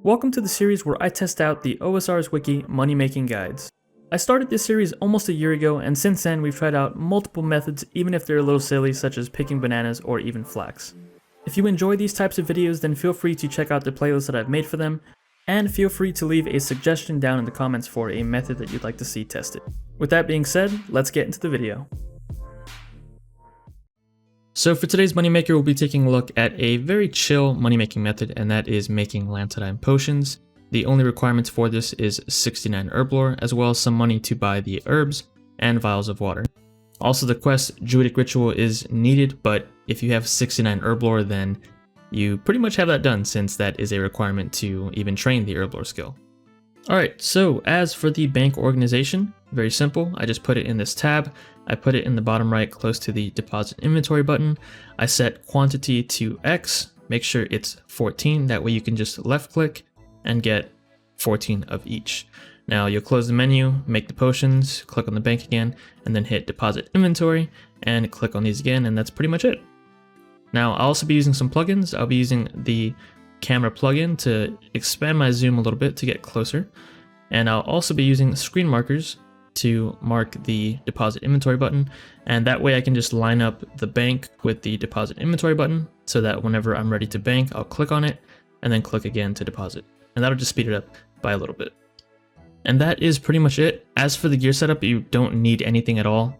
Welcome to the series where I test out the OSRS Wiki money making guides. I started this series almost a year ago, and since then we've tried out multiple methods even if they're a little silly, such as picking bananas or even flax. If you enjoy these types of videos, then feel free to check out the playlist that I've made for them, and feel free to leave a suggestion down in the comments for a method that you'd like to see tested. With that being said, let's get into the video. So for today's moneymaker, we'll be taking a look at a very chill money-making method, and that is making Lantadyme potions. The only requirements for this is 69 herb lore, as well as some money to buy the herbs and vials of water. Also, the quest Druidic Ritual is needed, but if you have 69 herb lore, then you pretty much have that done, since that is a requirement to even train the herb lore skill. Alright, so as for the bank organization, very simple. I just put it in this tab. I put it in the bottom right close to the deposit inventory button. I set quantity to X, make sure it's 14, that way you can just left click and get 14 of each. Now you'll close the menu, make the potions, click on the bank again, and then hit deposit inventory and click on these again, and that's pretty much it. Now I'll also be using some plugins. I'll be using the camera plugin to expand my zoom a little bit to get closer, and I'll also be using screen markers to mark the deposit inventory button, and that way I can just line up the bank with the deposit inventory button so that whenever I'm ready to bank, I'll click on it and then click again to deposit, and that'll just speed it up by a little bit. And that is pretty much it. As for the gear setup, you don't need anything at all.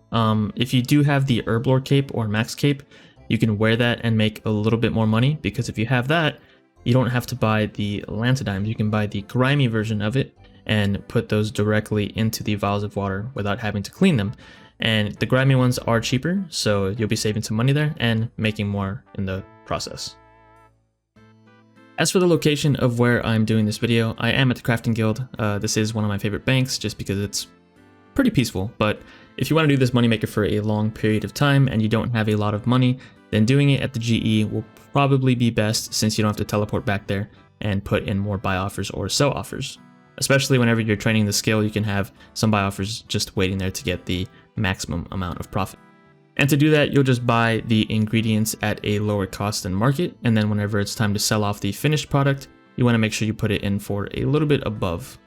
If you do have the herb lore cape or max cape, you can wear that and make a little bit more money, because if you have that, you don't have to buy the Lantadymes. You can buy the grimy version of it and put those directly into the vials of water without having to clean them. And the grimy ones are cheaper, so you'll be saving some money there and making more in the process. As for the location of where I'm doing this video, I am at the Crafting Guild. This is one of my favorite banks just because it's pretty peaceful, but if you want to do this moneymaker for a long period of time and you don't have a lot of money, then doing it at the GE will probably be best, since you don't have to teleport back there and put in more buy offers or sell offers. Especially whenever you're training the skill, you can have some buy offers just waiting there to get the maximum amount of profit. And to do that, you'll just buy the ingredients at a lower cost than market, and then whenever it's time to sell off the finished product, you want to make sure you put it in for a little bit above.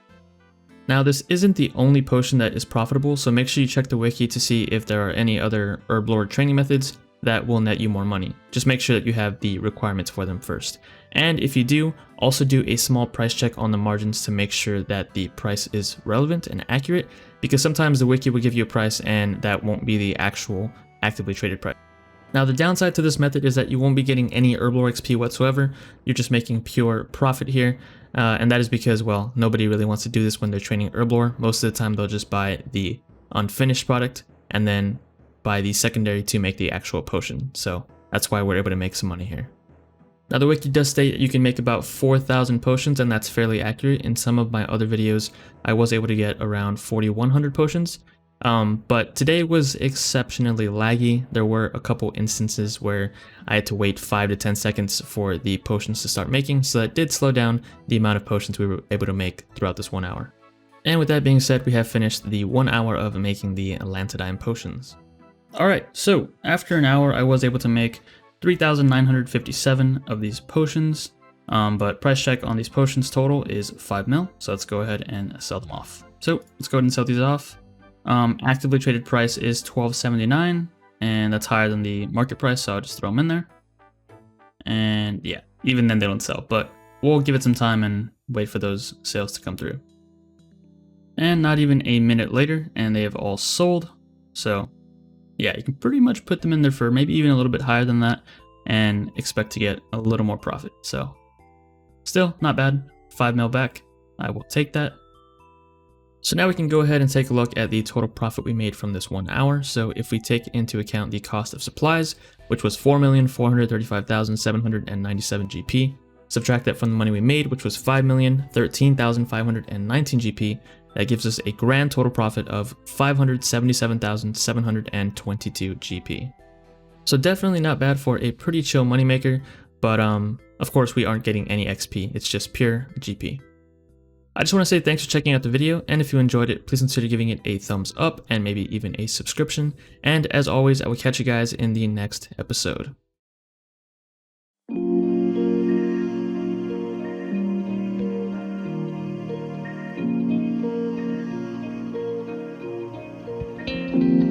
Now, this isn't the only potion that is profitable, so make sure you check the wiki to see if there are any other herb lore training methods that will net you more money. Just make sure that you have the requirements for them first. And if you do, also do a small price check on the margins to make sure that the price is relevant and accurate, because sometimes the wiki will give you a price and that won't be the actual actively traded price. Now, the downside to this method is that you won't be getting any herb lore XP whatsoever. You're just making pure profit here, and that is because, well, nobody really wants to do this when they're training herb lore. Most of the time they'll just buy the unfinished product and then buy the secondary to make the actual potion, so that's why we're able to make some money here. Now, the wiki does state that you can make about 4,000 potions, and that's fairly accurate. In some of my other videos, I was able to get around 4,100 potions, but today was exceptionally laggy. There were a couple instances where I had to wait 5 to 10 seconds for the potions to start making, so that did slow down the amount of potions we were able to make throughout this 1 hour. And with that being said, we have finished the 1 hour of making the Lantadyme potions. Alright, so after an hour, I was able to make 3,957 of these potions, but price check on these potions total is 5 mil, so let's go ahead and sell them off. So let's go ahead and sell these off. Actively traded price is 12.79, and that's higher than the market price, so I'll just throw them in there. And yeah, even then they don't sell, but we'll give it some time and wait for those sales to come through. And not even a minute later, and they have all sold, so yeah, you can pretty much put them in there for maybe even a little bit higher than that and expect to get a little more profit. So still not bad. 5 mil back. I will take that. So now we can go ahead and take a look at the total profit we made from this 1 hour. So if we take into account the cost of supplies, which was 4,435,797 GP, subtract that from the money we made, which was 5,013,519 GP, that gives us a grand total profit of 577,722 GP. So definitely not bad for a pretty chill moneymaker, but of course we aren't getting any XP, it's just pure GP. I just want to say thanks for checking out the video, and if you enjoyed it, please consider giving it a thumbs up and maybe even a subscription. And as always, I will catch you guys in the next episode. you.